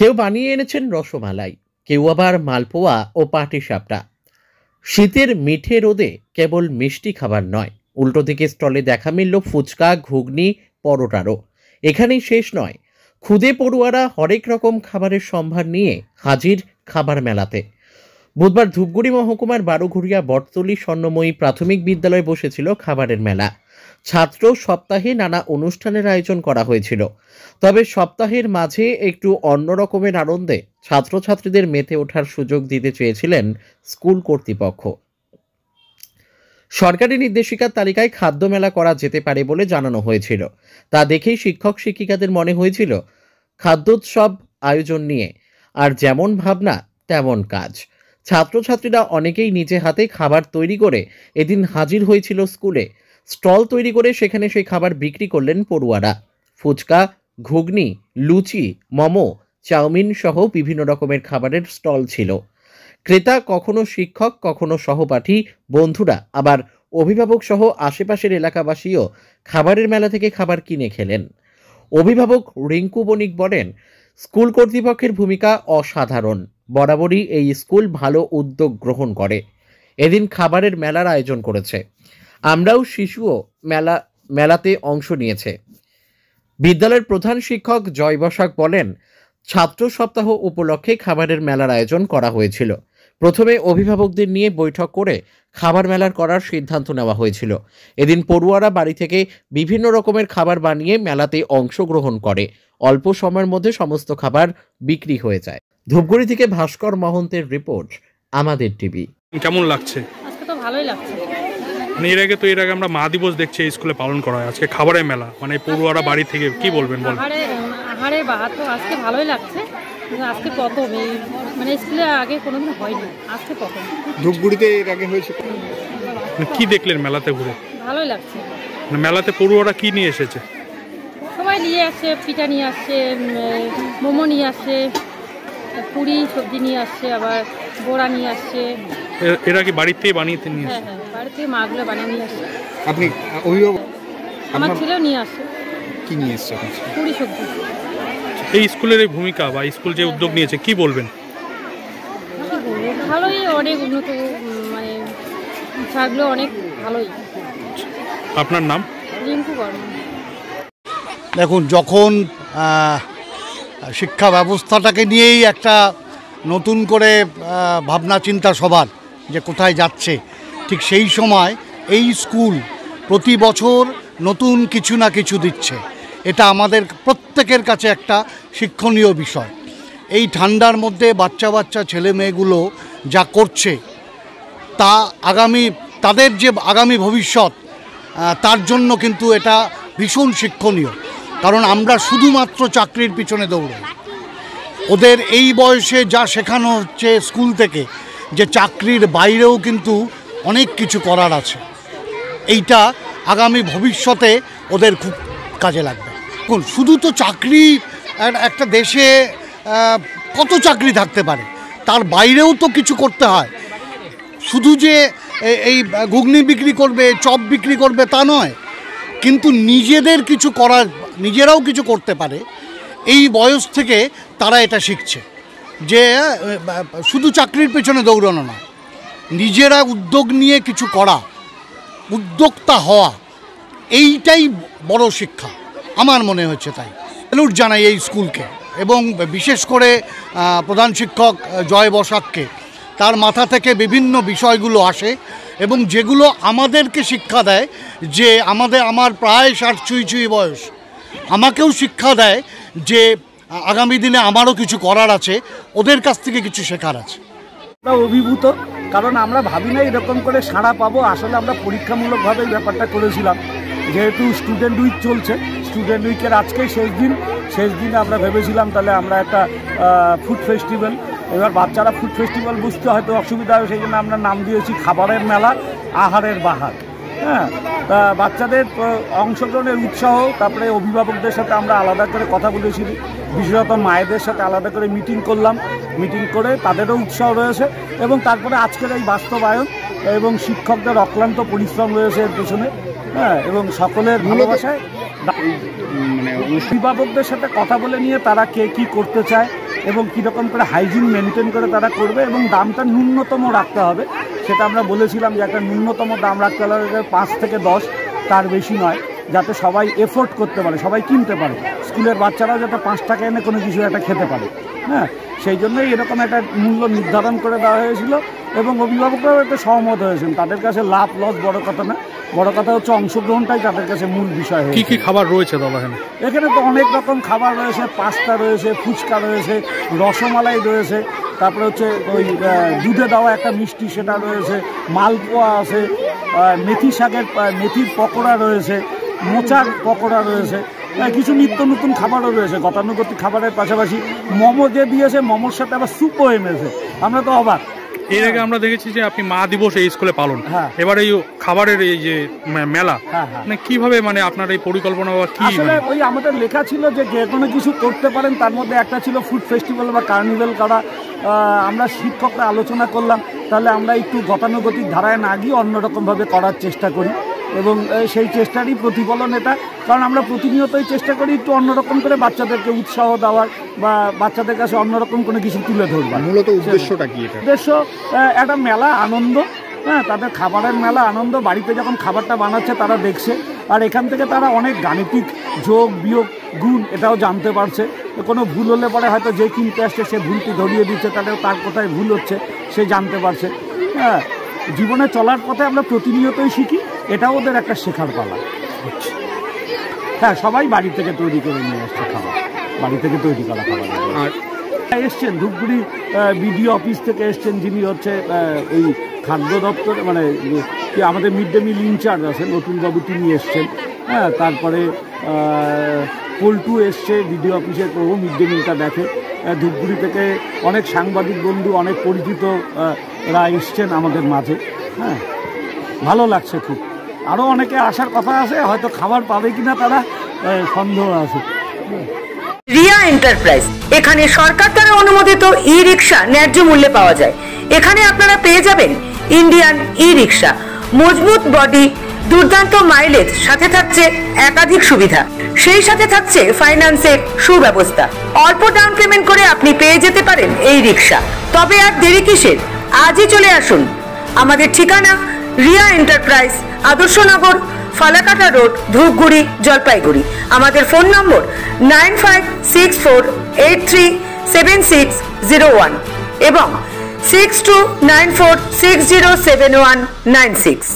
কেউ বানিয়ে এনেছেন রসমালাই, কেউ আবার মালপোয়া ও পাটিসাপটা। শীতের মিঠে রোদে কেবল মিষ্টি খাবার নয়, উল্টো দিকে স্টলে দেখা মিলল ফুচকা, ঘুগনি, পরোটারও। এখানেই শেষ নয়, খুদে পড়ুয়ারা হরেক রকম খাবারের সম্ভার নিয়ে হাজির খাবার মেলাতে। বুধবার ধূপগুড়ি মহকুমার বারোঘুরিয়া বটতলী স্বর্ণময়ী প্রাথমিক বিদ্যালয়ে বসেছিল খাবারের মেলা। ছাত্র সপ্তাহে নানা অনুষ্ঠানের আয়োজন করা হয়েছিল, তবে সপ্তাহের মাঝে একটু অন্য রকমের আনন্দে ছাত্রছাত্রীদের মেতে ওঠার সুযোগ দিতে চেয়েছিলেন স্কুল কর্তৃপক্ষ। সরকারি নির্দেশিকার তালিকায় খাদ্য মেলা করা যেতে পারে বলে জানানো হয়েছিল। তা দেখেই শিক্ষক শিক্ষিকাদের মনে হয়েছিল খাদ্যোৎসব আয়োজন নিয়ে আর যেমন ভাবনা তেমন কাজ। ছাত্রছাত্রীরা অনেকেই নিজে হাতে খাবার তৈরি করে এদিন হাজির হয়েছিল স্কুলে। স্টল তৈরি করে সেখানে সেই খাবার বিক্রি করলেন পড়ুয়ারা। ফুচকা, ঘুগনি, লুচি, মোমো, চাউমিন সহ বিভিন্ন রকমের খাবারের স্টল ছিল। ক্রেতা কখনো শিক্ষক, কখনো সহপাঠী, বন্ধুরা, আবার অভিভাবক সহ আশেপাশের এলাকাবাসীও খাবারের মেলা থেকে খাবার কিনে খেলেন। অভিভাবক রিঙ্কু বণিক বলেন, স্কুল কর্তৃপক্ষের ভূমিকা অসাধারণ। বরাবরই এই স্কুল ভালো উদ্যোগ গ্রহণ করে, এদিন খাবারের মেলার আয়োজন করেছে। আমরাও শিশুও মেলাতে অংশ নিয়েছে। বিদ্যালয়ের প্রধান শিক্ষক জয় বসাক বলেন, ছাত্র সপ্তাহ উপলক্ষে খাবারের মেলার আয়োজন করা হয়েছিল। প্রথমে অভিভাবকদের নিয়ে বৈঠক করে খাবার মেলার করার সিদ্ধান্ত নেওয়া হয়েছিল। এদিন পড়ুয়ারা বাড়ি থেকে বিভিন্ন রকমের খাবার বানিয়ে মেলাতে অংশগ্রহণ করে। অল্প সময়ের মধ্যে সমস্ত খাবার বিক্রি হয়ে যায়। ধূপগুড়ি থেকে ভাস্কর মহন্তের রিপোর্ট, আমাদের টিভি। কেমন লাগছে? আজকে তো ভালোই লাগছে। এর আগে আমরা মা দিবস দেখছি এই স্কুলে পালন করা হয়, আজকে খাবারের মেলা, মানে পড়ুয়ারা বাড়ি থেকে কি বলবেন? আহারে বাহার তো আজকে ভালোই লাগছে। আজকে প্রথম মানে স্কুলে আগে কোনোদিন হয়নি, আজকে প্রথম। ধূপগুড়িতে এর আগে হয়েছে। কি দেখলেন মেলাতে ঘুরে? ভালোই লাগছে। মেলাতে পড়ুয়ারা কি নিয়ে এসেছে? সবাই নিয়ে আসছে, পিঠা নিয়ে আসছে, মোমো নিয়ে আসছে, পুরি সবজি নিয়ে আসছে, আবার বড়া নিয়ে আসছে। এরা কি বাড়িতে বানিয়ে নিয়ে আসছে? হ্যাঁ, বাড়ি থেকে মাগুলো বানিয়ে নিয়ে আসছে। আপনি অভিভাবক? আমার ছেলেও নিয়ে আসছে। কি নিয়ে এসছে? পুরি সবজি। এই স্কুলের এই ভূমিকা বা স্কুল যে উদ্যোগ নিয়েছে কি বলবেন? ভালোই, অনেক উন্নত, মানে ছাড়গুলো অনেক ভালোই। আপনার নাম? রিঙ্কু বর্মন। দেখুন, যখন শিক্ষা ব্যবস্থাটাকে নিয়েই একটা নতুন করে ভাবনা চিন্তা সবার যে কোথায় যাচ্ছে, ঠিক সেই সময় এই স্কুল প্রতি বছর নতুন কিছু না কিছু দিচ্ছে। এটা আমাদের প্রত্যেকের কাছে একটা শিক্ষণীয় বিষয়। এই ঠান্ডার মধ্যে বাচ্চা ছেলে মেয়েগুলো যা করছে তা তাদের যে আগামী ভবিষ্যৎ, তার জন্য কিন্তু এটা ভীষণ শিক্ষণীয়। কারণ আমরা শুধুমাত্র চাকরির পিছনে দৌড়াই। ওদের এই বয়সে যা শেখানো হচ্ছে স্কুল থেকে, যে চাকরির বাইরেও কিন্তু অনেক কিছু করার আছে, এইটা আগামী ভবিষ্যতে ওদের খুব কাজে লাগবে। শুধু তো চাকরি, একটা দেশে কত চাকরি থাকতে পারে, তার বাইরেও তো কিছু করতে হয়। শুধু যে এই ঘুগনি বিক্রি করবে, চপ বিক্রি করবে তা নয়, কিন্তু নিজেদের কিছু করার, নিজেরাও কিছু করতে পারে। এই বয়স থেকে তারা এটা শিখছে যে শুধু চাকরির পেছনে দৌড়ানো না, নিজেরা উদ্যোগ নিয়ে কিছু করা, উদ্যোক্তা হওয়া, এইটাই বড় শিক্ষা আমার মনে হচ্ছে। তাই স্যালুট জানাই এই স্কুলকে এবং বিশেষ করে প্রধান শিক্ষক জয় বসাককে। তার মাথা থেকে বিভিন্ন বিষয়গুলো আসে এবং যেগুলো আমাদেরকে শিক্ষা দেয় যে আমার প্রায় 60 ছুঁই বয়স, আমাকেও শিক্ষা দেয় যে আগামী দিনে আমারও কিছু করার আছে, ওদের কাছ থেকে কিছু শেখার আছে। আমরা অভিভূত, কারণ আমরা ভাবি না এরকম করে সাড়া পাবো। আসলে আমরা পরীক্ষামূলকভাবে ব্যাপারটা করেছিলাম, যেহেতু স্টুডেন্ট উইক চলছে, স্টুডেন্ট উইকের আজকেই শেষ দিন আমরা ভেবেছিলাম তাহলে আমরা একটা ফুড ফেস্টিভ্যাল, এবার বাচ্চারা ফুড ফেস্টিভ্যাল বুঝতে হয়তো অসুবিধা হয়, সেই জন্য আমরা নাম দিয়েছি খাবারের মেলা, আহারের বাহার। হ্যাঁ, বাচ্চাদের অংশগ্রহণের উৎসাহ, তারপরে অভিভাবকদের সাথে আমরা আলাদা করে কথা বলেছি, বিশেষত মায়েদের সাথে আলাদা করে মিটিং করলাম, মিটিং করে তাদেরও উৎসাহ রয়েছে এবং তারপরে আজকের এই বাস্তবায়ন এবং শিক্ষকদের অক্লান্ত পরিশ্রম রয়েছে এর পেছনে। হ্যাঁ, এবং সকলের ভালোবাসায় অভিভাবকদের সাথে কথা বলে নিয়ে তারা কে কী করতে চায়, এবং কীরকম করে হাইজিন মেনটেন করে তারা করবে এবং দামটা ন্যূনতম রাখতে হবে। সেটা আমরা বলেছিলাম যে একটা ন্যূনতম দাম রাখতে হবে 5 থেকে 10, তার বেশি নয়, যাতে সবাই এফোর্ড করতে পারে, সবাই কিনতে পারে, স্কুলের বাচ্চারাও যাতে 5 টাকা এনে কোনো কিছু একটা খেতে পারে। হ্যাঁ, সেই জন্যই এরকম একটা মূল্য নির্ধারণ করে দেওয়া হয়েছিল এবং অভিভাবকরাও এতে সহমত হয়েছেন। তাদের কাছে লাভ লস বড় কথা না, বড় কথা হচ্ছে অংশগ্রহণটাই তাদের কাছে মূল বিষয়। কি কি খাবার রয়েছে দাদা এখানে? এখানে তো অনেক রকম খাবার রয়েছে, পাস্তা রয়েছে, ফুচকা রয়েছে, রসমালাই রয়েছে, তারপরে হচ্ছে ওই দুধে দেওয়া একটা মিষ্টি সেটা রয়েছে, মালপোয়া আছে, মেথির পকোড়া রয়েছে, মোচার পকোড়া রয়েছে, কিছু নিত্য নতুন খাবারও রয়েছে। গতানুগতিক খাবারের পাশাপাশি মোমো যে দিয়েছে, মোমোর সাথে আবার স্যুপও এনেছে, আমরা তো অবাক। এর আগে আমরা দেখেছি যে আপনি মা দিবস এই স্কুলে পালন, হ্যাঁ, এবার এই খাবারের এই যে মেলা, মানে কিভাবে মানে আপনার এই পরিকল্পনা বা কি? আসলে ওই আমাদের লেখা ছিল যে যে কোনো কিছু করতে পারেন, তার মধ্যে একটা ছিল ফুড ফেস্টিভ্যাল বা কার্নিভেল করা। আমরা শিক্ষকরা আলোচনা করলাম তাহলে আমরা একটু গতানুগতিক ধারায় না গিয়ে অন্যরকমভাবে করার চেষ্টা করি এবং সেই চেষ্টারই প্রতিফলন এটা। কারণ আমরা প্রতিনিয়তই চেষ্টা করি একটু অন্যরকম করে বাচ্চাদেরকে উৎসাহ দেওয়ার বা বাচ্চাদের কাছে অন্যরকম কোনো কিছু তুলে ধরবার। মূলত উদ্দেশ্যটা কি? এটা উদ্দেশ্য একটা মেলা, আনন্দ, হ্যাঁ, তাদের খাবারের মেলা, আনন্দ। বাড়িতে যখন খাবারটা বানাচ্ছে তারা দেখছে, আর এখান থেকে তারা অনেক গাণিতিক যোগ বিয়োগ গুণ এটাও জানতে পারছে। কোনো ভুল হলে পরে হয়তো যে কিনতে আসছে সে ভুলটি ধরিয়ে দিচ্ছে, তাহলে তার কোথায় ভুল হচ্ছে সে জানতে পারছে। হ্যাঁ, জীবনে চলার পথে আমরা প্রতিনিয়তই শিখি, এটাও ওদের একটা শেখার পালা। হ্যাঁ, সবাই বাড়ি থেকে তৈরি করে নিয়ে আসছে খাবার, বাড়ি থেকে তৈরি করা খাবার। আর এসছেন ধূপগুড়ি বিডিও অফিস থেকে এসছেন, যিনি হচ্ছে এই খাদ্য দপ্তর, মানে আমাদের মিড ডে মিল ইনচার্জ আছেন নতুনবাবু, তিনি এসছেন। হ্যাঁ, তারপরে পল্টু এসছে বিডিও অফিসে, ও মিড ডে মিলটা দেখে। ধূপগুড়ি থেকে অনেক সাংবাদিক বন্ধু, অনেক পরিচিতরা এসছেন আমাদের মাঝে। হ্যাঁ, ভালো লাগছে খুব। আরও অনেকে আসার কথা আছে, হয়তো খাবার পাবে কিনা তারা সন্দেহ আছে। রিয়া এন্টারপ্রাইজ, এখানে সরকার দ্বারা অনুমোদিত ই রিক্সা ন্যায্য মূল্যে পাওয়া যায়। এখানে আপনারা পেয়ে যাবেন ইন্ডিয়ান ই রিক্সা, মজবুত বডি, দুর্দান্ত মাইলেজ, সাথে থাকছে একাধিক সুবিধা, সেই সাথে থাকছে ফাইন্যান্সের সুব্যবস্থা। অল্প ডাউন পেমেন্ট করে আপনি পেয়ে যেতে পারেন এই রিক্সা। তবে আর দেরি কিসের, আজই চলে আসুন। আমাদের ঠিকানা রিয়া এন্টারপ্রাইজ, আদর্শনগর, ফালাকাটা রোড, ধূপগুড়ি, জলপাইগুড়ি। আমাদের ফোন নম্বর 9564837601 এবং 6294607196।